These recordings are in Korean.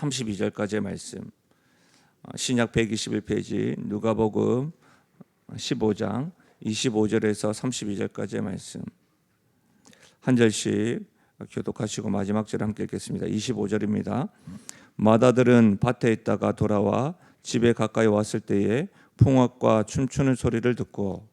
32절까지의 말씀, 신약 121페이지 누가복음 15장 25절에서 32절까지의 말씀 한 절씩 교독하시고 마지막 절 함께 읽겠습니다. 25절입니다. 마다들은 밭에 있다가 돌아와 집에 가까이 왔을 때에 풍악과 춤추는 소리를 듣고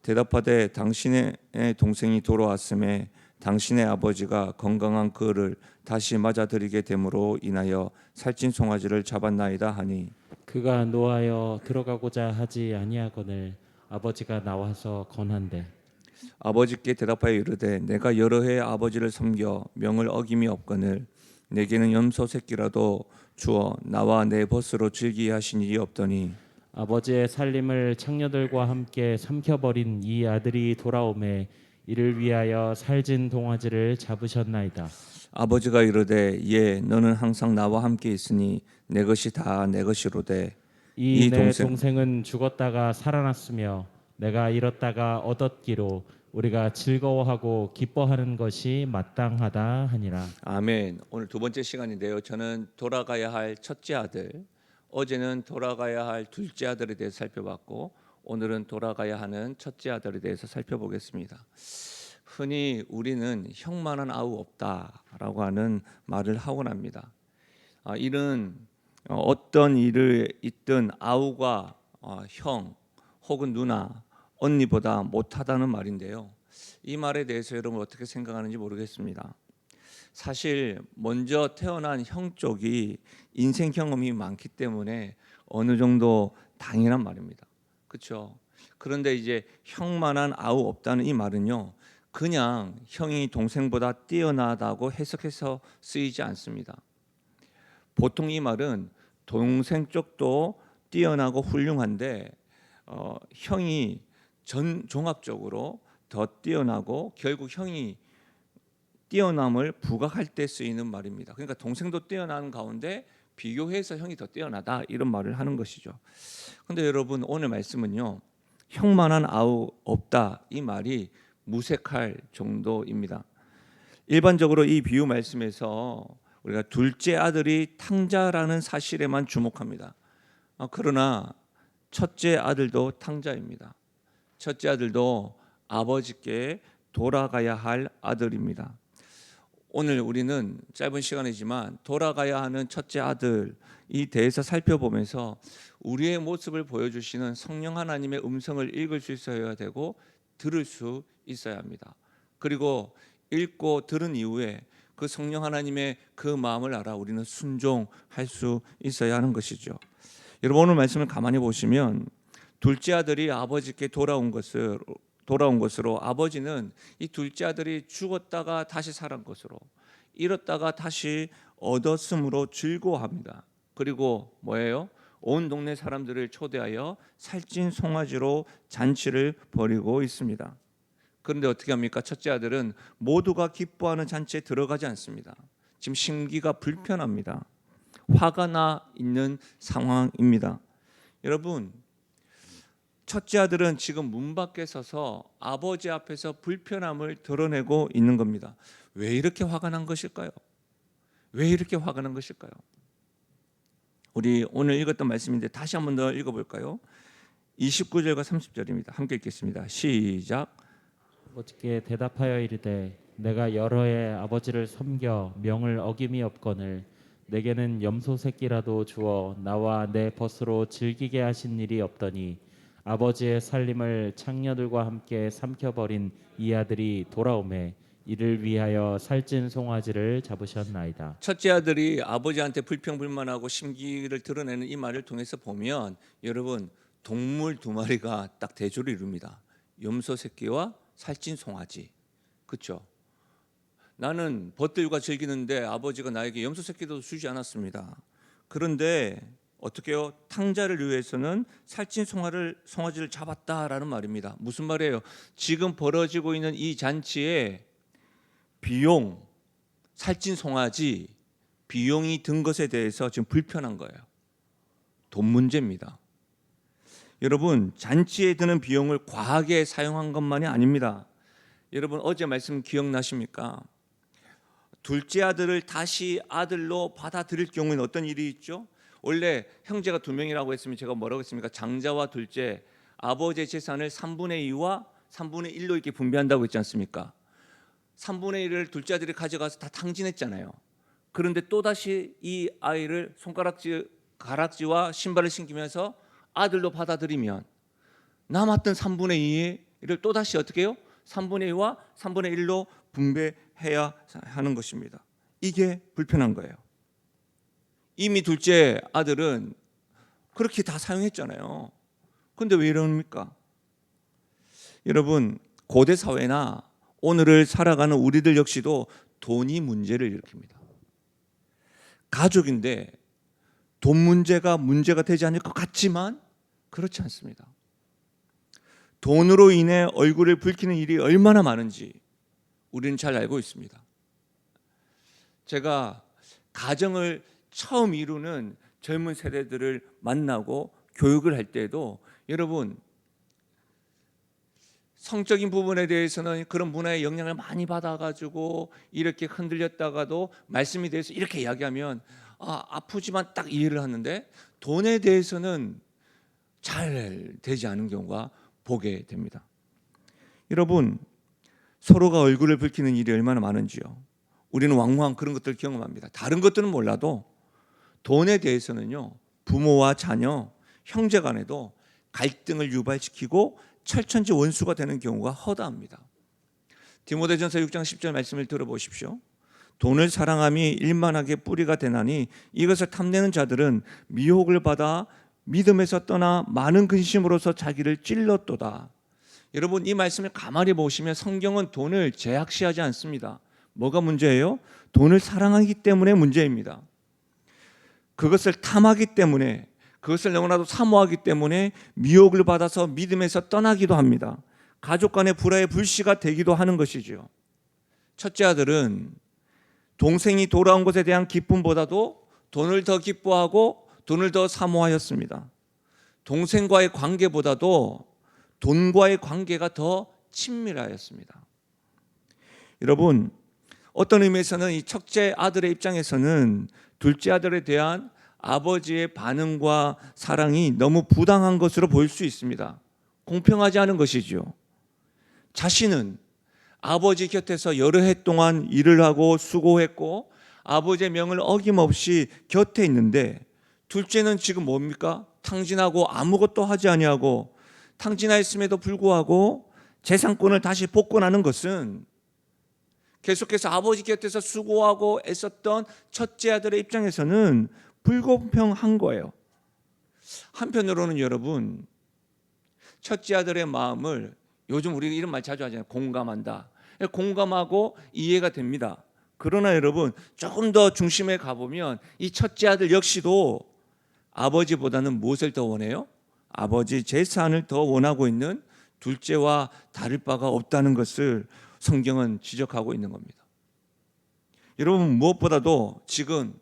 대답하되 당신의 동생이 돌아왔음에 당신의 아버지가 건강한 그를 다시 맞아들이게 됨으로 인하여 살찐 송아지를 잡았나이다 하니 그가 노하여 들어가고자 하지 아니하거늘 아버지가 나와서 권한대 아버지께 대답하여 이르되 내가 여러 해 아버지를 섬겨 명을 어김이 없거늘 내게는 염소 새끼라도 주어 나와 내 벗으로 즐기게 하신 일이 없더니 아버지의 살림을 창녀들과 함께 삼켜버린 이 아들이 돌아오매 이를 위하여 살진 동아지를 잡으셨나이다. 아버지가 이르되 예 너는 항상 나와 함께 있으니 내 것이 다 내 것이로되 이 내 동생은 죽었다가 살아났으며 내가 잃었다가 얻었기로 우리가 즐거워하고 기뻐하는 것이 마땅하다 하니라. 아멘. 오늘 두 번째 시간인데요. 저는 돌아가야 할 첫째 아들, 어제는 돌아가야 할 둘째 아들에 대해서 살펴봤고 오늘은 돌아가야 하는 첫째 아들에 대해서 살펴보겠습니다. 흔히 우리는 형만한 아우 없다라고 하는 말을 하곤 합니다. 이는 어떤 일을 있든 아우가 형 혹은 누나, 언니보다 못하다는 말인데요. 이 말에 대해서 여러분 어떻게 생각하는지 모르겠습니다. 사실 먼저 태어난 형 쪽이 인생 경험이 많기 때문에 어느 정도 당연한 말입니다. 그렇죠? 그런데 이제 형만한 아우 없다는 이 말은요. 그냥 형이 동생보다 뛰어나다고 해석해서 쓰이지 않습니다. 보통 이 말은 동생 쪽도 뛰어나고 훌륭한데 형이 종합적으로 더 뛰어나고 결국 형이 뛰어남을 부각할 때 쓰이는 말입니다. 그러니까 동생도 뛰어나는 가운데 비교해서 형이 더 뛰어나다 이런 말을 하는 것이죠. 그런데 여러분 오늘 말씀은요. 형만한 아우 없다 이 말이 무색할 정도입니다. 일반적으로 이 비유 말씀에서 우리가 둘째 아들이 탕자라는 사실에만 주목합니다. 그러나 첫째 아들도 탕자입니다. 첫째 아들도 아버지께 돌아가야 할 아들입니다. 오늘 우리는 짧은 시간이지만 돌아가야 하는 첫째 아들이 대해서 살펴보면서 우리의 모습을 보여주시는 성령 하나님의 음성을 읽을 수 있어야 되고 들을 수 있어야 합니다. 그리고 읽고 들은 이후에 그 성령 하나님의 그 마음을 알아 우리는 순종할 수 있어야 하는 것이죠. 여러분 오늘 말씀을 가만히 보시면 둘째 아들이 아버지께 돌아온 것으로 아버지는 이 둘째 아들이 죽었다가 다시 살은 것으로 잃었다가 다시 얻었음으로 즐거워합니다. 그리고 뭐예요? 온 동네 사람들을 초대하여 살찐 송아지로 잔치를 벌이고 있습니다. 그런데 어떻게 합니까? 첫째 아들은 모두가 기뻐하는 잔치에 들어가지 않습니다. 지금 심기가 불편합니다. 화가 나 있는 상황입니다. 여러분 첫째 아들은 지금 문 밖에 서서 아버지 앞에서 불편함을 드러내고 있는 겁니다. 왜 이렇게 화가 난 것일까요? 왜 이렇게 화가 난 것일까요? 우리 오늘 읽었던 말씀인데 다시 한 번 더 읽어볼까요? 29절과 30절입니다. 함께 읽겠습니다. 시작. 아버지께 대답하여 이르되 내가 여러 해 아버지를 섬겨 명을 어김이 없거늘 내게는 염소 새끼라도 주어 나와 내 벗으로 즐기게 하신 일이 없더니 아버지의 살림을 창녀들과 함께 삼켜버린 이 아들이 돌아오매 이를 위하여 살찐 송아지를 잡으셨나이다. 첫째 아들이 아버지한테 불평불만하고 심기를 드러내는 이 말을 통해서 보면 여러분 동물 두 마리가 딱 대조를 이룹니다. 염소 새끼와 살찐 송아지. 그렇죠? 나는 벗들과 즐기는데 아버지가 나에게 염소 새끼도 주지 않았습니다. 그런데 어떻게 해요? 탕자를 위해서는 살찐 송아지를 잡았다라는 말입니다. 무슨 말이에요? 지금 벌어지고 있는 이 잔치에 비용, 살찐 송아지 비용이 든 것에 대해서 지금 불편한 거예요. 돈 문제입니다. 여러분 잔치에 드는 비용을 과하게 사용한 것만이 아닙니다. 여러분 어제 말씀 기억나십니까? 둘째 아들을 다시 아들로 받아들일 경우에는 어떤 일이 있죠? 원래 형제가 두 명이라고 했으면 제가 뭐라고 했습니까? 장자와 둘째, 아버지의 재산을 3분의 2와 3분의 1로 이렇게 분배한다고 했지 않습니까? 3분의 1을 둘째 아들이 가져가서 다 탕진했잖아요. 그런데 또다시 이 아이를 가락지와 신발을 신기면서 아들로 받아들이면 남았던 3분의 2를 또다시 어떻게 해요? 3분의 2와 3분의 1로 분배해야 하는 것입니다. 이게 불편한 거예요. 이미 둘째 아들은 그렇게 다 사용했잖아요. 그런데 왜 이럽니까? 여러분, 고대 사회나 오늘을 살아가는 우리들 역시도 돈이 문제를 일으킵니다. 가족인데 돈 문제가 되지 않을 것 같지만 그렇지 않습니다. 돈으로 인해 얼굴을 붉히는 일이 얼마나 많은지 우리는 잘 알고 있습니다. 제가 가정을 처음 이루는 젊은 세대들을 만나고 교육을 할 때도 여러분, 성적인 부분에 대해서는 그런 문화의 영향을 많이 받아가지고 이렇게 흔들렸다가도 말씀에 대해서 이렇게 이야기하면 아프지만 딱 이해를 하는데 돈에 대해서는 잘 되지 않은 경우가 보게 됩니다. 여러분, 서로가 얼굴을 붉히는 일이 얼마나 많은지요. 우리는 왕왕 그런 것들을 경험합니다. 다른 것들은 몰라도 돈에 대해서는요, 부모와 자녀, 형제 간에도 갈등을 유발시키고 철천지 원수가 되는 경우가 허다합니다. 디모데전서 6장 10절 말씀을 들어보십시오. 돈을 사랑함이 일만하게 뿌리가 되나니 이것을 탐내는 자들은 미혹을 받아 믿음에서 떠나 많은 근심으로서 자기를 찔렀도다. 여러분, 이 말씀을 가만히 보시면 성경은 돈을 제약시하지 않습니다. 뭐가 문제예요? 돈을 사랑하기 때문에 문제입니다. 그것을 탐하기 때문에, 그것을 너무나도 사모하기 때문에 미혹을 받아서 믿음에서 떠나기도 합니다. 가족 간의 불화의 불씨가 되기도 하는 것이죠. 첫째 아들은 동생이 돌아온 것에 대한 기쁨보다도 돈을 더 기뻐하고 돈을 더 사모하였습니다. 동생과의 관계보다도 돈과의 관계가 더 친밀하였습니다. 여러분, 어떤 의미에서는 이 첫째 아들의 입장에서는 둘째 아들에 대한 아버지의 반응과 사랑이 너무 부당한 것으로 보일 수 있습니다. 공평하지 않은 것이죠. 자신은 아버지 곁에서 여러 해 동안 일을 하고 수고했고 아버지의 명을 어김없이 곁에 있는데 둘째는 지금 뭡니까? 탕진하고 아무것도 하지 아니하고 탕진하였음에도 불구하고 재산권을 다시 복권하는 것은 계속해서 아버지 곁에서 수고하고 애썼던 첫째 아들의 입장에서는 불공평한 거예요. 한편으로는 여러분, 첫째 아들의 마음을 요즘 우리 이런 말 자주 하잖아요. 공감한다. 공감하고 이해가 됩니다. 그러나 여러분, 조금 더 중심에 가보면 이 첫째 아들 역시도 아버지보다는 무엇을 더 원해요? 아버지 재산을 더 원하고 있는 둘째와 다를 바가 없다는 것을 성경은 지적하고 있는 겁니다. 여러분, 무엇보다도 지금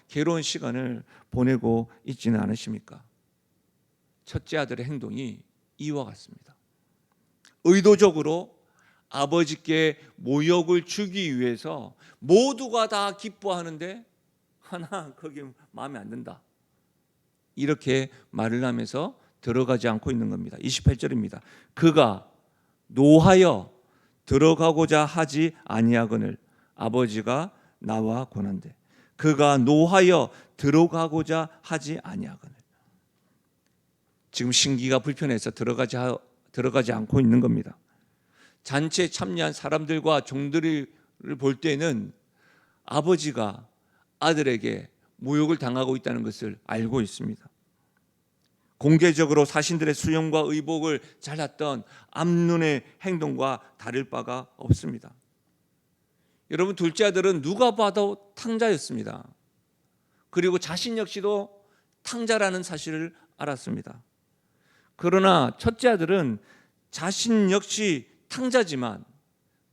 괴로운 시간을 보내고 있지는 않으십니까? 첫째 아들의 행동이 이와 같습니다. 의도적으로 아버지께 모욕을 주기 위해서 모두가 다 기뻐하는데 하나 거기 마음에 안 든다, 이렇게 말을 하면서 들어가지 않고 있는 겁니다. 28절입니다. 그가 노하여 들어가고자 하지 아니하거늘 아버지가 나와 권한대. 그가 노하여 들어가고자 하지 아니하거늘. 지금 신기가 불편해서 들어가지 않고 있는 겁니다. 잔치에 참여한 사람들과 종들을 볼 때는 아버지가 아들에게 모욕을 당하고 있다는 것을 알고 있습니다. 공개적으로 자신들의 수염과 의복을 잘랐던 암논의 행동과 다를 바가 없습니다. 여러분, 둘째 아들은 누가 봐도 탕자였습니다. 그리고 자신 역시도 탕자라는 사실을 알았습니다. 그러나 첫째 아들은 자신 역시 탕자지만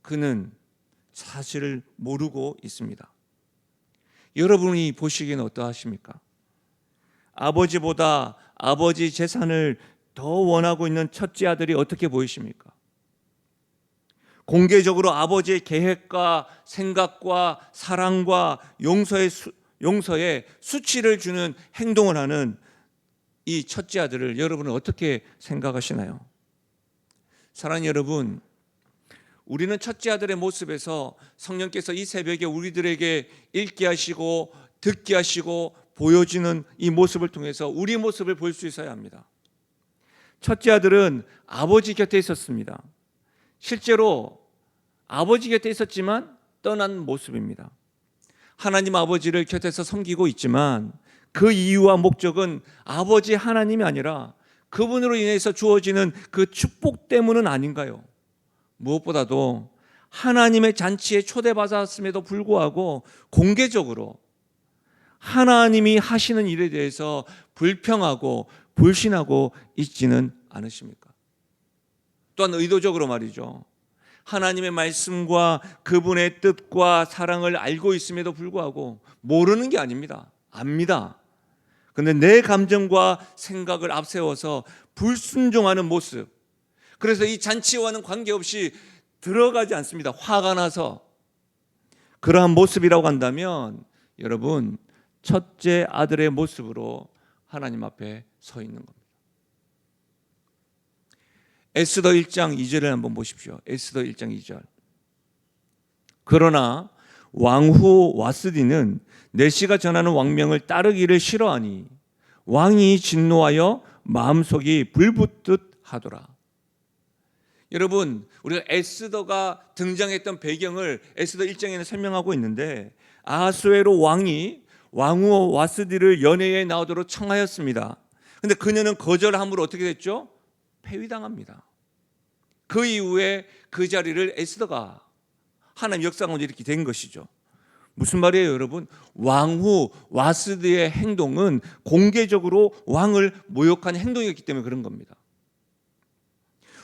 그는 사실을 모르고 있습니다. 여러분이 보시기에는 어떠하십니까? 아버지보다 아버지 재산을 더 원하고 있는 첫째 아들이 어떻게 보이십니까? 공개적으로 아버지의 계획과 생각과 사랑과 용서에 수치를 주는 행동을 하는 이 첫째 아들을 여러분은 어떻게 생각하시나요? 사랑하는 여러분, 우리는 첫째 아들의 모습에서 성령께서 이 새벽에 우리들에게 읽게 하시고 듣게 하시고 보여지는 이 모습을 통해서 우리 모습을 볼 수 있어야 합니다. 첫째 아들은 아버지 곁에 있었습니다. 실제로 아버지 곁에 있었지만 떠난 모습입니다. 하나님 아버지를 곁에서 섬기고 있지만 그 이유와 목적은 아버지 하나님이 아니라 그분으로 인해서 주어지는 그 축복 때문은 아닌가요? 무엇보다도 하나님의 잔치에 초대받았음에도 불구하고 공개적으로 하나님이 하시는 일에 대해서 불평하고 불신하고 있지는 않으십니까? 또한 의도적으로 말이죠. 하나님의 말씀과 그분의 뜻과 사랑을 알고 있음에도 불구하고 모르는 게 아닙니다. 압니다. 그런데 내 감정과 생각을 앞세워서 불순종하는 모습, 그래서 이 잔치와는 관계없이 들어가지 않습니다. 화가 나서. 그러한 모습이라고 한다면 여러분, 첫째 아들의 모습으로 하나님 앞에 서 있는 겁니다. 에스더 1장 2절을 한번 보십시오. 에스더 1장 2절. 그러나 왕후 와스디는 내시가 전하는 왕명을 따르기를 싫어하니 왕이 진노하여 마음속이 불붙듯 하더라. 여러분, 우리가 에스더가 등장했던 배경을 에스더 1장에는 설명하고 있는데 아하수에로 왕이 왕후 와스디를 연회에 나오도록 청하였습니다. 그런데 그녀는 거절함으로 어떻게 됐죠? 폐위당합니다. 그 이후에 그 자리를 에스더가 하나님 역사 가운데 이렇게 된 것이죠. 무슨 말이에요, 여러분? 왕후 와스디의 행동은 공개적으로 왕을 모욕한 행동이었기 때문에 그런 겁니다.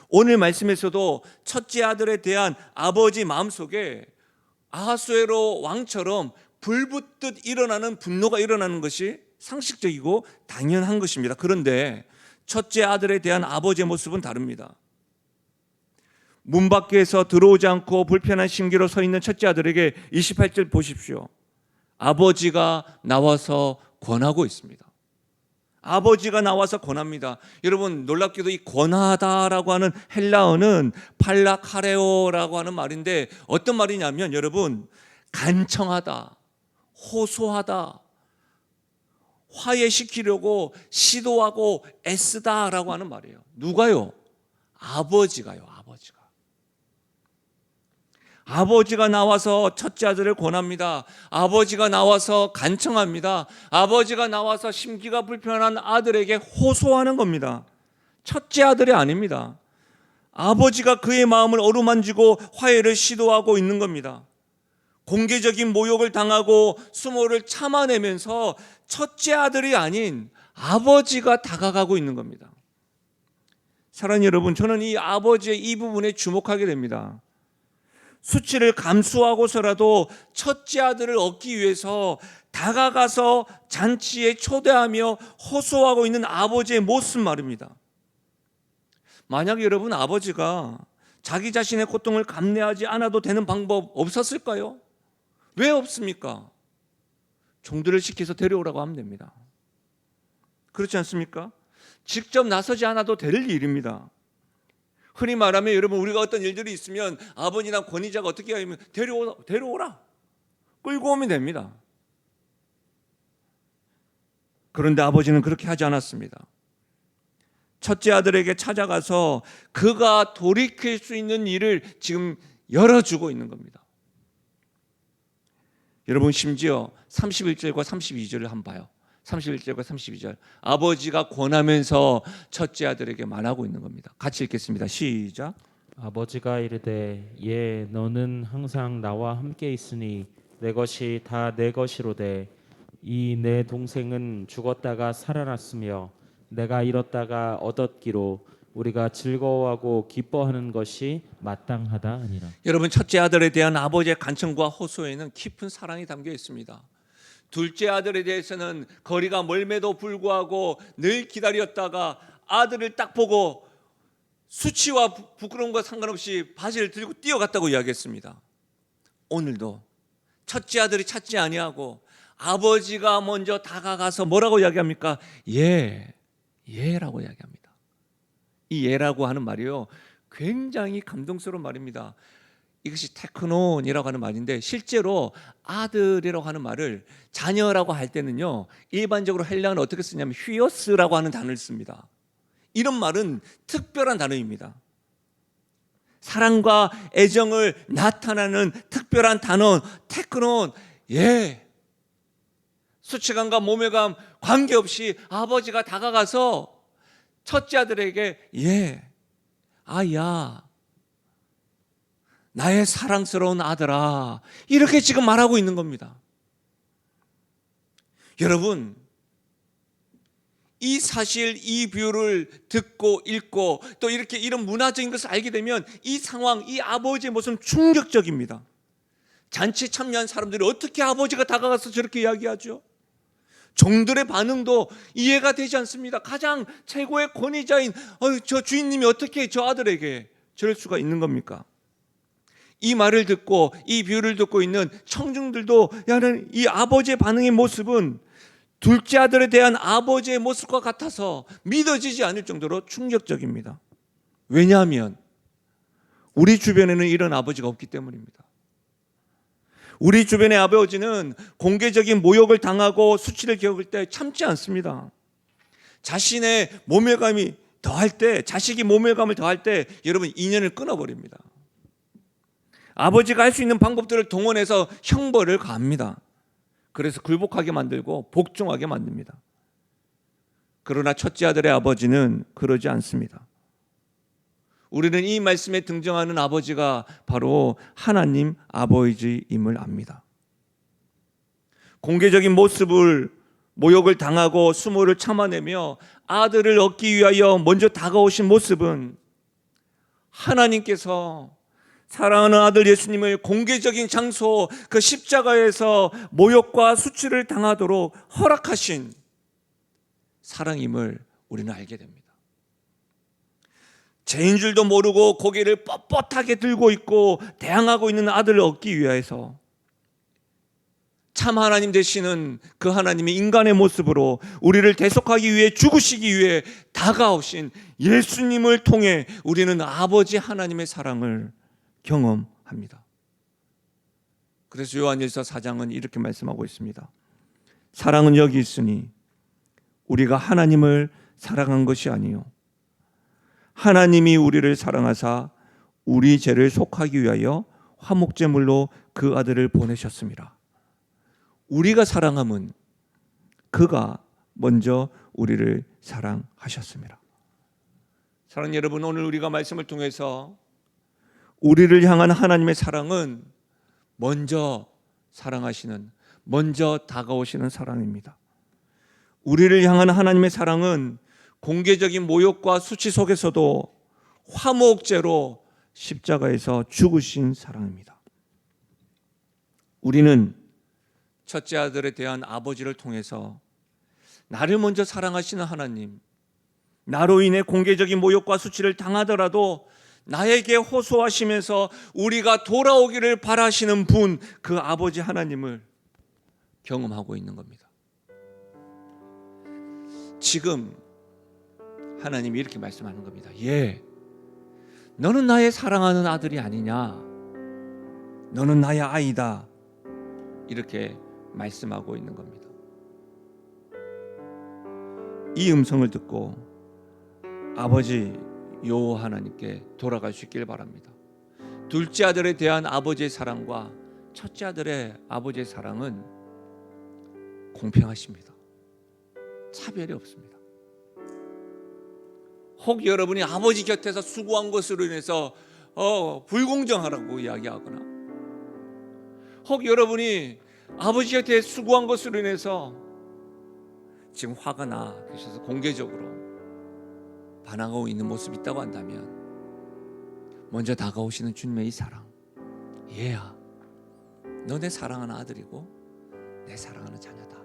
오늘 말씀에서도 첫째 아들에 대한 아버지 마음속에 아하수에로 왕처럼 불붙듯 일어나는 분노가 일어나는 것이 상식적이고 당연한 것입니다. 그런데 첫째 아들에 대한 아버지의 모습은 다릅니다. 문 밖에서 들어오지 않고 불편한 심기로 서 있는 첫째 아들에게 28절 보십시오. 아버지가 나와서 권하고 있습니다. 아버지가 나와서 권합니다. 여러분, 놀랍게도 이 권하다라고 하는 헬라어는 팔라카레오라고 하는 말인데 어떤 말이냐면 여러분, 간청하다, 호소하다, 화해시키려고 시도하고 애쓰다라고 하는 말이에요. 누가요? 아버지가요. 아버지가 나와서 첫째 아들을 권합니다. 아버지가 나와서 간청합니다. 아버지가 나와서 심기가 불편한 아들에게 호소하는 겁니다. 첫째 아들이 아닙니다. 아버지가 그의 마음을 어루만지고 화해를 시도하고 있는 겁니다. 공개적인 모욕을 당하고 수모를 참아내면서 첫째 아들이 아닌 아버지가 다가가고 있는 겁니다. 사랑하는 여러분, 저는 이 아버지의 이 부분에 주목하게 됩니다. 수치를 감수하고서라도 첫째 아들을 얻기 위해서 다가가서 잔치에 초대하며 호소하고 있는 아버지의 모습 말입니다. 만약 여러분 아버지가 자기 자신의 고통을 감내하지 않아도 되는 방법 없었을까요? 왜 없습니까? 종들을 시켜서 데려오라고 하면 됩니다. 그렇지 않습니까? 직접 나서지 않아도 될 일입니다. 흔히 말하면 여러분 우리가 어떤 일들이 있으면 아버지나 권위자가 어떻게 하면 데려오라. 끌고 오면 됩니다. 그런데 아버지는 그렇게 하지 않았습니다. 첫째 아들에게 찾아가서 그가 돌이킬 수 있는 일을 지금 열어주고 있는 겁니다. 여러분 심지어 31절과 32절을 한번 봐요. 31절과 32절 아버지가 권하면서 첫째 아들에게 말하고 있는 겁니다. 같이 읽겠습니다. 시작. 아버지가 이르되 예 너는 항상 나와 함께 있으니 내 것이 다 내 것이로되 이 내 동생은 죽었다가 살아났으며 내가 잃었다가 얻었기로 우리가 즐거워하고 기뻐하는 것이 마땅하다 아니라. 여러분 첫째 아들에 대한 아버지의 간청과 호소에는 깊은 사랑이 담겨 있습니다. 둘째 아들에 대해서는 거리가 멀매도 불구하고 늘 기다렸다가 아들을 딱 보고 수치와 부끄러움과 상관없이 바지를 들고 뛰어갔다고 이야기했습니다. 오늘도 첫째 아들이 찾지 아니하고 아버지가 먼저 다가가서 뭐라고 이야기합니까? 예라고 이야기합니다. 이 예라고 하는 말이요 굉장히 감동스러운 말입니다. 이것이 테크논이라고 하는 말인데 실제로 아들이라고 하는 말을 자녀라고 할 때는요 일반적으로 헬라어는 어떻게 쓰냐면 휘어스라고 하는 단어를 씁니다. 이런 말은 특별한 단어입니다. 사랑과 애정을 나타내는 특별한 단어 테크논. 수치감과 모멸감 관계없이 아버지가 다가가서 첫째 아들에게 아야 나의 사랑스러운 아들아 이렇게 지금 말하고 있는 겁니다. 여러분 이 사실 이 비유를 듣고 읽고 또 이렇게 이런 문화적인 것을 알게 되면 이 상황 이 아버지의 모습은 충격적입니다. 잔치에 참여한 사람들이 어떻게 아버지가 다가가서 저렇게 이야기하죠? 종들의 반응도 이해가 되지 않습니다. 가장 최고의 권위자인 저 주인님이 어떻게 저 아들에게 저럴 수가 있는 겁니까? 이 말을 듣고 이 비유를 듣고 있는 청중들도 이 아버지의 반응의 모습은 둘째 아들에 대한 아버지의 모습과 같아서 믿어지지 않을 정도로 충격적입니다. 왜냐하면 우리 주변에는 이런 아버지가 없기 때문입니다. 우리 주변의 아버지는 공개적인 모욕을 당하고 수치를 겪을 때 참지 않습니다. 자신의 모멸감이 더할 때, 자식이 모멸감을 더할 때 여러분 인연을 끊어버립니다. 아버지가 할 수 있는 방법들을 동원해서 형벌을 가합니다. 그래서 굴복하게 만들고 복종하게 만듭니다. 그러나 첫째 아들의 아버지는 그러지 않습니다. 우리는 이 말씀에 등장하는 아버지가 바로 하나님 아버지임을 압니다. 공개적인 모욕을 당하고 수모를 참아내며 아들을 얻기 위하여 먼저 다가오신 모습은 하나님께서 사랑하는 아들 예수님을 공개적인 장소 그 십자가에서 모욕과 수치를 당하도록 허락하신 사랑임을 우리는 알게 됩니다. 죄인 줄도 모르고 고개를 뻣뻣하게 들고 있고 대항하고 있는 아들을 얻기 위해서 참 하나님 되시는 그 하나님의 인간의 모습으로 우리를 대속하기 위해 죽으시기 위해 다가오신 예수님을 통해 우리는 아버지 하나님의 사랑을 경험합니다. 그래서 요한일서 4장은 이렇게 말씀하고 있습니다. 사랑은 여기 있으니 우리가 하나님을 사랑한 것이 아니요 하나님이 우리를 사랑하사 우리 죄를 속하기 위하여 화목제물로 그 아들을 보내셨습니다. 우리가 사랑함은 그가 먼저 우리를 사랑하셨습니다. 사랑하는 여러분, 오늘 우리가 말씀을 통해서 우리를 향한 하나님의 사랑은 먼저 사랑하시는, 먼저 다가오시는 사랑입니다. 우리를 향한 하나님의 사랑은 공개적인 모욕과 수치 속에서도 화목제로 십자가에서 죽으신 사랑입니다. 우리는 첫째 아들에 대한 아버지를 통해서 나를 먼저 사랑하시는 하나님, 나로 인해 공개적인 모욕과 수치를 당하더라도 나에게 호소하시면서 우리가 돌아오기를 바라시는 분, 그 아버지 하나님을 경험하고 있는 겁니다. 지금 하나님이 이렇게 말씀하는 겁니다. 예, 너는 나의 사랑하는 아들이 아니냐, 너는 나의 아이다, 이렇게 말씀하고 있는 겁니다. 이 음성을 듣고 아버지 여호와 하나님께 돌아갈 수 있길 바랍니다. 둘째 아들에 대한 아버지의 사랑과 첫째 아들의 아버지의 사랑은 공평하십니다. 차별이 없습니다. 혹 여러분이 아버지 곁에서 수고한 것으로 인해서 불공정하라고 이야기하거나, 혹 여러분이 아버지 곁에 수고한 것으로 인해서 지금 화가 나 계셔서 공개적으로 반항하고 있는 모습이 있다고 한다면, 먼저 다가오시는 주님의 이 사랑, 얘야, 너 내 사랑하는 아들이고 내 사랑하는 자녀다,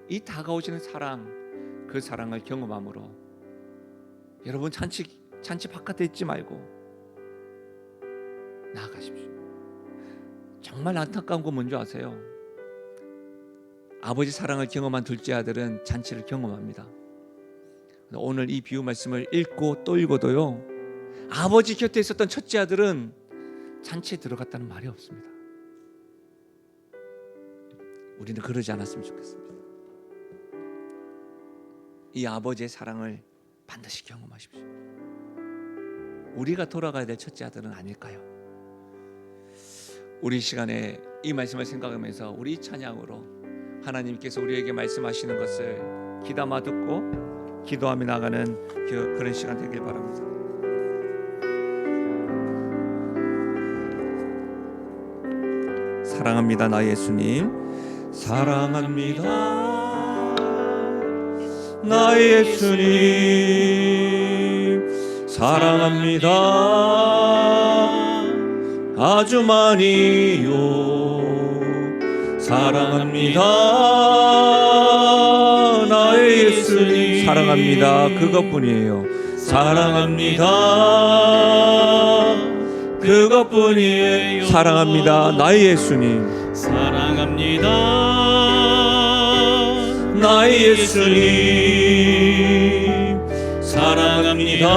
이 다가오시는 사랑, 그 사랑을 경험함으로 여러분 잔치 바깥에 있지 말고 나아가십시오. 정말 안타까운 건 뭔지 아세요? 아버지 사랑을 경험한 둘째 아들은 잔치를 경험합니다. 오늘 이 비유 말씀을 읽고 또 읽어도요, 아버지 곁에 있었던 첫째 아들은 잔치에 들어갔다는 말이 없습니다. 우리는 그러지 않았으면 좋겠습니다. 이 아버지의 사랑을 반드시 경험하십시오. 우리가 돌아가야 될 첫째 아들은 아닐까요? 우리 시간에 이 말씀을 생각하면서 우리 찬양으로 하나님께서 우리에게 말씀하시는 것을 귀담아 듣고 기도하며 나가는 그런 시간 되길 바랍니다. 사랑합니다, 나 예수님. 사랑합니다, 나 예수님. 사랑합니다, 아주 많이요. 사랑합니다, 나의 예수님. 사랑합니다, 그것뿐이에요. 사랑합니다, 그것뿐이에요. 사랑합니다, 나의 예수님. 사랑합니다, 나의 예수님. 사랑합니다,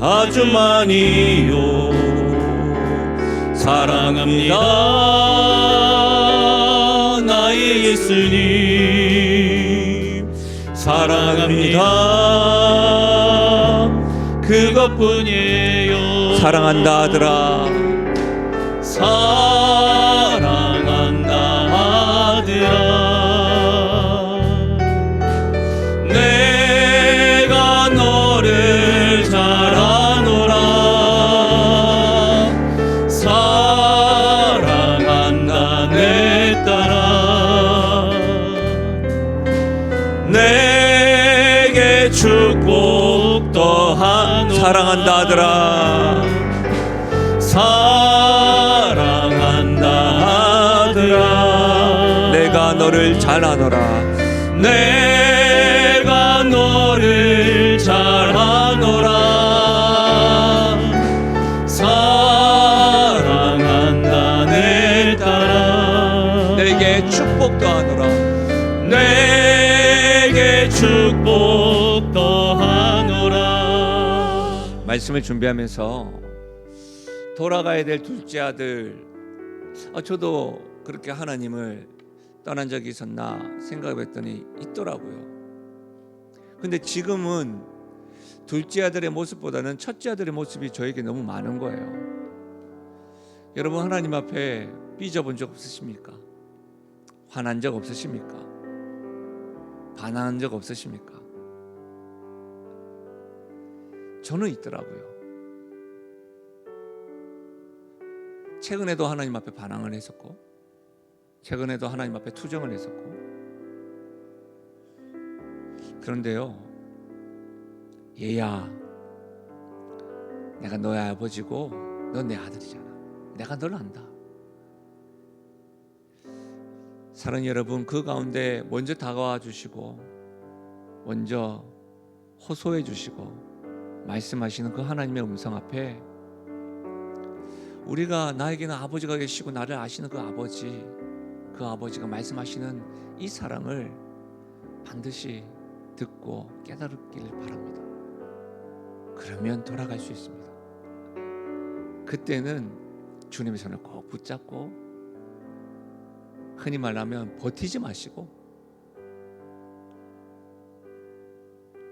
아주 많이요. 사랑합니다, 나의 예수님. 사랑합니다, 그것뿐이에요. 사랑한다 아들아, 사랑한다 아들아. 내가 너를 잘 아노라. 사랑한다 내 딸아. 내게 축복 더하노라. 사랑한다 아들아, 사랑한다 아들아. 내가 너를 잘 아노라. 내가 너를 잘 아노라. 사랑한다 내 딸아. 내게 축복 더하노라. 내게 축복 더하노라. 말씀을 준비하면서 돌아가야 될 둘째 아들, 저도 그렇게 하나님을 떠난 적이 있었나 생각했더니 있더라고요. 근데 지금은 둘째 아들의 모습보다는 첫째 아들의 모습이 저에게 너무 많은 거예요. 여러분, 하나님 앞에 삐져본 적 없으십니까? 화난 적 없으십니까? 반항한 적 없으십니까? 저는 있더라고요. 최근에도 하나님 앞에 반항을 했었고, 최근에도 하나님 앞에 투정을 했었고. 그런데요, 얘야, 내가 너의 아버지고 넌 내 아들이잖아. 내가 너를 안다. 사랑하는 여러분, 그 가운데 먼저 다가와 주시고 먼저 호소해 주시고 말씀하시는 그 하나님의 음성 앞에 우리가 나에게는 아버지가 계시고 나를 아시는 그 아버지가 말씀하시는 이 사랑을 반드시 듣고 깨달길 바랍니다. 그러면 돌아갈 수 있습니다. 그때는 주님의 손을 꼭 붙잡고 흔히 말하면 버티지 마시고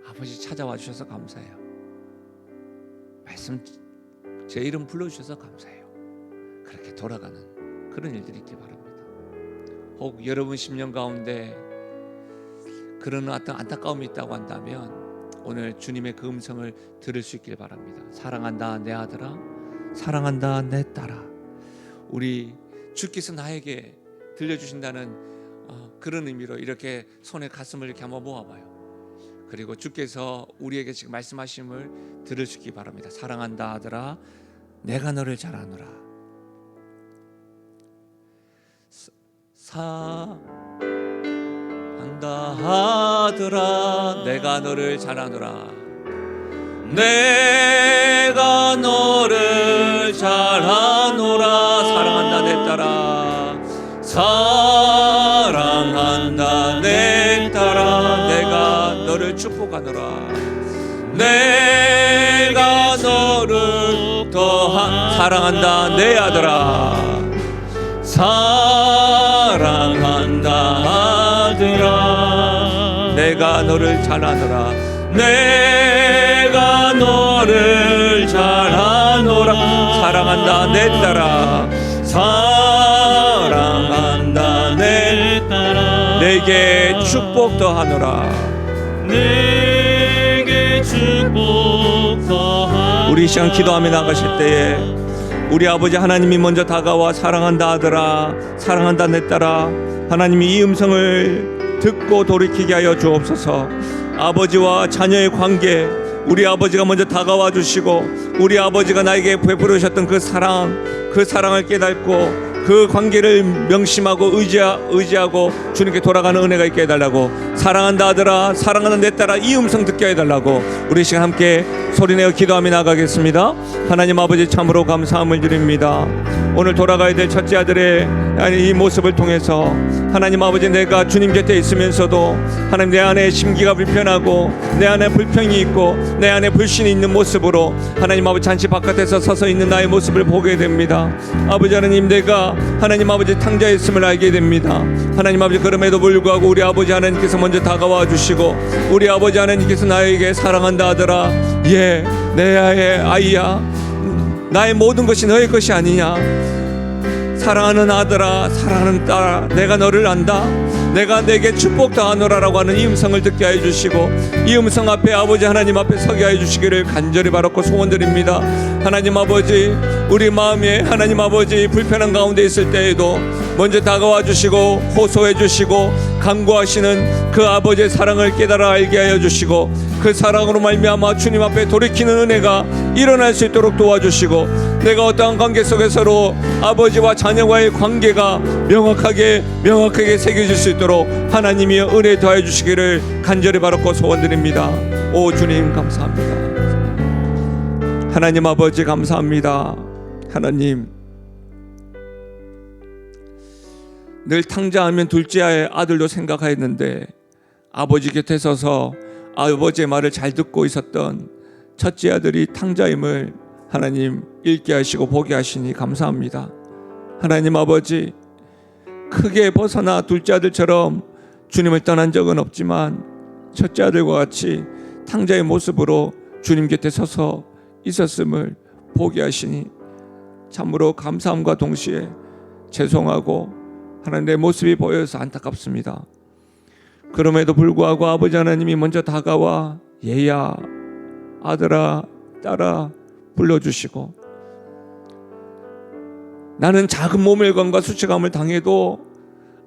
아버지 찾아와 주셔서 감사해요. 말씀 제 이름 불러주셔서 감사해요. 그렇게 돌아가는 그런 일들이 있길 바랍니다. 혹 여러분 심령 가운데 그런 어떤 안타까움이 있다고 한다면 오늘 주님의 그 음성을 들을 수 있길 바랍니다. 사랑한다 내 아들아, 사랑한다 내 딸아. 우리 주께서 나에게 들려주신다는 그런 의미로 이렇게 손에 가슴을 이렇게 한번 모아봐요. 그리고 주께서 우리에게 지금 말씀하심을 들을 수 있기 바랍니다. 사랑한다 아들아, 내가 너를 잘 아노라. 사랑한다 아들아, 내가 너를 잘 아노라. 내가 너를 잘 아노라. 사랑한다 내 딸아, 사랑한다 내 딸아, 내가 너를 축복하노라. 내가 너를 더한 사랑한다 내 아들아, 사랑한다 아들아, 내가 너를 잘 아노라. 내가 너를 잘 아노라. 사랑한다 내 딸아, 사랑한다 내 딸아, 내게 축복 더하노라. 내게 축복 더하노라. 우리 이 시간 기도하며 나가실 때에 우리 아버지 하나님이 먼저 다가와 사랑한다 아들아, 사랑한다 내 딸아, 하나님이 이 음성을 듣고 돌이키게 하여 주옵소서. 아버지와 자녀의 관계, 우리 아버지가 먼저 다가와 주시고 우리 아버지가 나에게 베풀어 주셨던 그 사랑을 깨닫고 그 관계를 명심하고 의지하고 주님께 돌아가는 은혜가 있게 해달라고. 사랑한다 아들아, 사랑하는 내 딸아, 이 음성 듣게 해달라고 우리 시간 함께 소리내어 기도하며 나가겠습니다. 하나님 아버지 참으로 감사함을 드립니다. 오늘 돌아가야 될 첫째 아들의 이 모습을 통해서 하나님 아버지, 내가 주님 곁에 있으면서도 하나님 내 안에 심기가 불편하고 내 안에 불평이 있고 내 안에 불신이 있는 모습으로 하나님 아버지 잔치 바깥에서 서서 있는 나의 모습을 보게 됩니다. 아버지 하나님, 내가 하나님 아버지 탕자에 있음을 알게 됩니다. 하나님 아버지, 그럼에도 불구하고 우리 아버지 하나님께서 먼저 다가와 주시고 우리 아버지 하나님께서 나에게 사랑한다 아들아, 예, 내 아이야, 나의 모든 것이 너의 것이 아니냐. 사랑하는 아들아, 사랑하는 딸아, 내가 너를 안다. 내가 내게 축복 더하노라라고 하는 이 음성을 듣게 하여 주시고 이 음성 앞에 아버지 하나님 앞에 서게 하여 주시기를 간절히 바라고 소원드립니다. 하나님 아버지, 우리 마음에 하나님 아버지 불편한 가운데 있을 때에도 먼저 다가와 주시고 호소해 주시고 간구하시는 그 아버지의 사랑을 깨달아 알게 하여 주시고 그 사랑으로 말미암아 주님 앞에 돌이키는 은혜가 일어날 수 있도록 도와주시고 내가 어떠한 관계 속에서로 아버지와 자녀와의 관계가 명확하게 새겨질 수 있도록 하나님이 은혜 더해 주시기를 간절히 바라고 소원드립니다. 오 주님 감사합니다. 하나님 아버지 감사합니다. 하나님, 늘 탕자하면 둘째 아들도 생각하였는데 아버지 곁에 서서 아버지의 말을 잘 듣고 있었던 첫째 아들이 탕자임을 하나님 읽게 하시고 보게 하시니 감사합니다. 하나님 아버지, 크게 벗어나 둘째 아들처럼 주님을 떠난 적은 없지만 첫째 아들과 같이 탕자의 모습으로 주님 곁에 서서 있었음을 보게 하시니 참으로 감사함과 동시에 죄송하고 하나님 내 모습이 보여서 안타깝습니다. 그럼에도 불구하고 아버지 하나님이 먼저 다가와 얘야, 아들아, 딸아 불러주시고 나는 작은 모멸감과 수치감을 당해도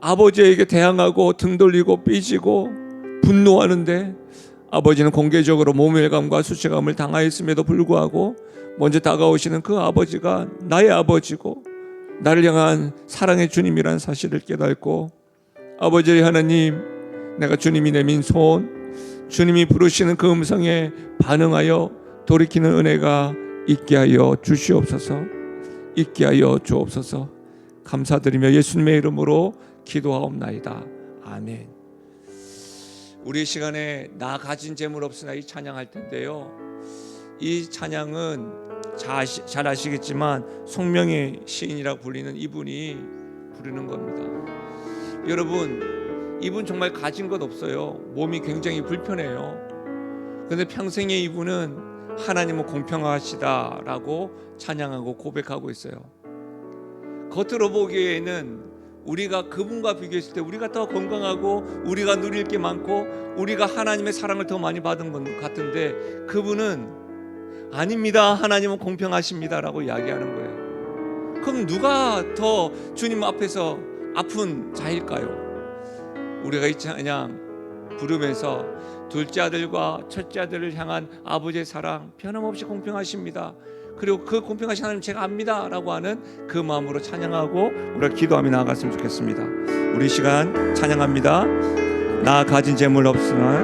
아버지에게 대항하고 등 돌리고 삐지고 분노하는데 아버지는 공개적으로 모멸감과 수치감을 당하였음에도 불구하고 먼저 다가오시는 그 아버지가 나의 아버지고 나를 향한 사랑의 주님이라는 사실을 깨닫고 아버지 하나님, 내가 주님이 내민 손, 주님이 부르시는 그 음성에 반응하여 돌이키는 은혜가 있게 하여 주시옵소서. 있게 하여 주옵소서. 감사드리며 예수님의 이름으로 기도하옵나이다. 아멘. 우리 시간에 나 가진 재물 없으나 이 찬양할 텐데요, 이 찬양은 잘 아시겠지만 송명의 시인이라고 불리는 이분이 부르는 겁니다. 여러분, 이분 정말 가진 것 없어요. 몸이 굉장히 불편해요. 그런데 평생에 이분은 하나님은 공평하시다라고 찬양하고 고백하고 있어요. 겉으로 보기에는 우리가 그분과 비교했을 때 우리가 더 건강하고 우리가 누릴 게 많고 우리가 하나님의 사랑을 더 많이 받은 것 같은데, 그분은 아닙니다, 하나님은 공평하십니다라고 이야기하는 거예요. 그럼 누가 더 주님 앞에서 아픈 자일까요? 우리가 이 찬양 부르면서 둘째 아들과 첫째 아들을 향한 아버지의 사랑 변함없이 공평하십니다, 그리고 그 공평하신 하나님 제가 압니다 라고 하는 그 마음으로 찬양하고 우리가 기도하며 나아갔으면 좋겠습니다. 우리 시간 찬양합니다. 나 가진 재물 없으나,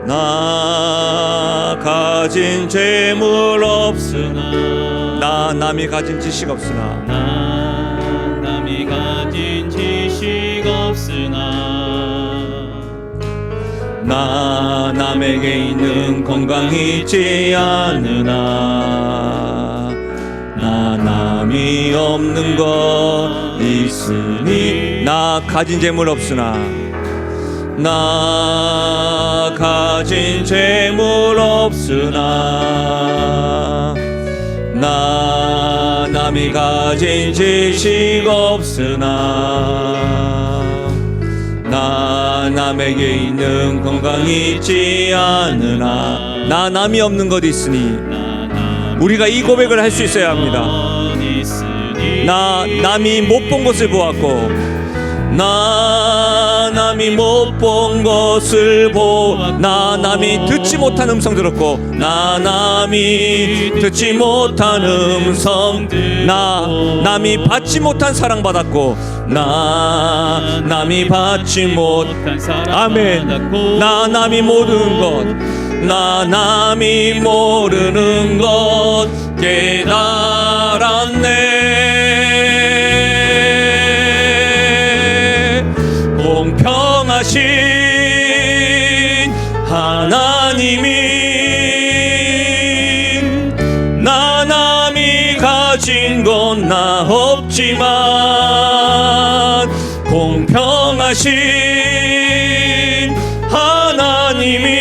나 가진 재물 없으나, 나 남이 가진 지식 없으나, 나 남이 가진 지식 없으나, 나 남에게 있는 건강이 있지 않으나, 나 남이 없는 것 있으니, 나 가진 재물 없으나, 나 가진 재물 없으나, 나 남이 가진 지식 없으나, 나 남에게 있는 건강이 있지 않으나, 나 남이 없는 것 있으니, 우리가 이 고백을 할 수 있어야 합니다. 나 남이 못 본 것을 보았고, 나 남이 못 본 것을 나 남이 듣지 못한 음성 들었고, 나 남이 듣지 못한 음성, 나 남이 받지 못한 사랑 받았고, 나 남이 받지 못한 사랑, 아멘. 나 남이 모르는 것, 나 남이 모르는 것 깨달았네. 공평하신 하나님이 나 남이 가진 건 나 없지만, 공평하신 하나님이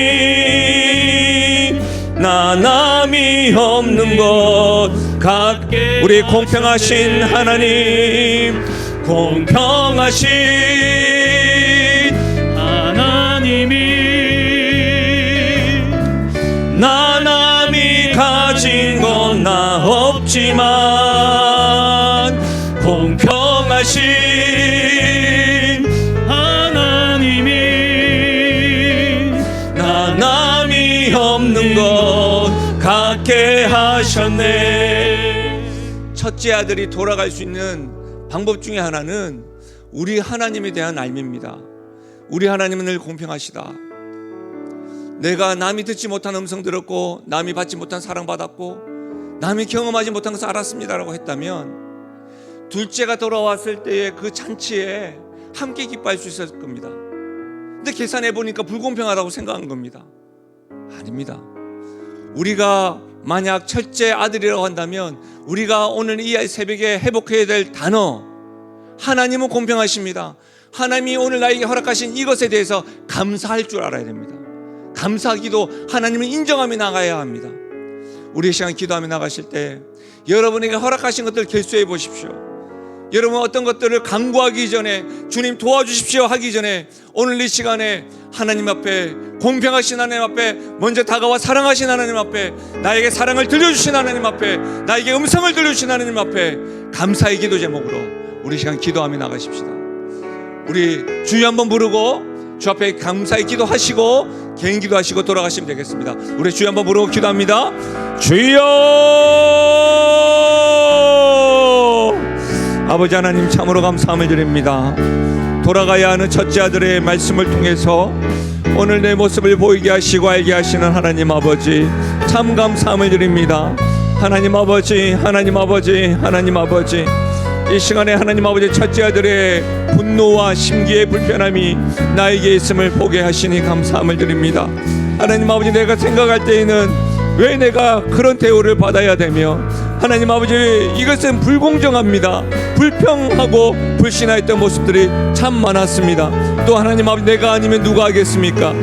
나 남이 없는 것 같게, 우리 공평하신 하나님, 공평하신 하나님이 나 남이 가진 건 나 없지만, 공평하신 하나님이 나 남이 없는 것 같게 하셨네. 첫째 아들이 돌아갈 수 있는 방법 중에 하나는 우리 하나님에 대한 알미입니다. 우리 하나님은 늘 공평하시다. 내가 남이 듣지 못한 음성 들었고, 남이 받지 못한 사랑 받았고, 남이 경험하지 못한 것을 알았습니다라고 했다면, 둘째가 돌아왔을 때의 그 잔치에 함께 기뻐할 수 있었을 겁니다. 근데 계산해 보니까 불공평하다고 생각한 겁니다. 아닙니다. 우리가 만약 첫째 아들이라고 한다면 우리가 오늘 이 새벽에 회복해야 될 단어, 하나님은 공평하십니다. 하나님이 오늘 나에게 허락하신 이것에 대해서 감사할 줄 알아야 됩니다. 감사하기도 하나님을 인정하며 나가야 합니다. 우리 시간 기도하며 나가실 때 여러분에게 허락하신 것들 결수해 보십시오. 여러분 어떤 것들을 강구하기 전에, 주님 도와주십시오 하기 전에, 오늘 이 시간에 하나님 앞에, 공평하신 하나님 앞에 먼저 다가와 사랑하신 하나님 앞에, 나에게 사랑을 들려주신 하나님 앞에, 나에게 음성을 들려주신 하나님 앞에 감사의 기도 제목으로 우리 시간 기도하며 나가십시다. 우리 주여 한번 부르고 주 앞에 감사의 기도하시고 개인 기도하시고 돌아가시면 되겠습니다. 우리 주여 한번 부르고 기도합니다. 주여, 아버지 하나님 참으로 감사함을 드립니다. 돌아가야 하는 첫째 아들의 말씀을 통해서 오늘 내 모습을 보이게 하시고 알게 하시는 하나님 아버지 참 감사함을 드립니다. 하나님 아버지, 하나님 아버지, 하나님 아버지, 이 시간에 하나님 아버지 첫째 아들의 분노와 심기의 불편함이 나에게 있음을 보게 하시니 감사함을 드립니다. 하나님 아버지, 내가 생각할 때에는 왜 내가 그런 대우를 받아야 되며, 하나님 아버지 이것은 불공정합니다. 불평하고 불신하였던 모습들이 참 많았습니다. 또 하나님 아버지, 내가 아니면 누가 하겠습니까?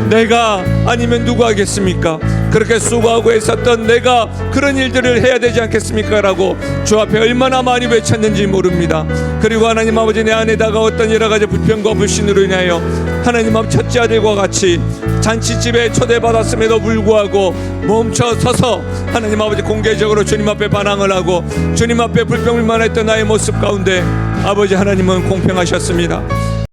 내가 아니면 누가 하겠습니까? 그렇게 수고하고 했었던 내가 그런 일들을 해야 되지 않겠습니까? 라고 주 앞에 얼마나 많이 외쳤는지 모릅니다. 그리고 하나님 아버지, 내 안에다가 어떤 여러 가지 불평과 불신으로 인하여 하나님 아버지 첫째 아들과 같이 잔치집에 초대받았음에도 불구하고 멈춰서서 하나님 아버지 공개적으로 주님 앞에 반항을 하고 주님 앞에 불평불만했던 나의 모습 가운데 아버지 하나님은 공평하셨습니다.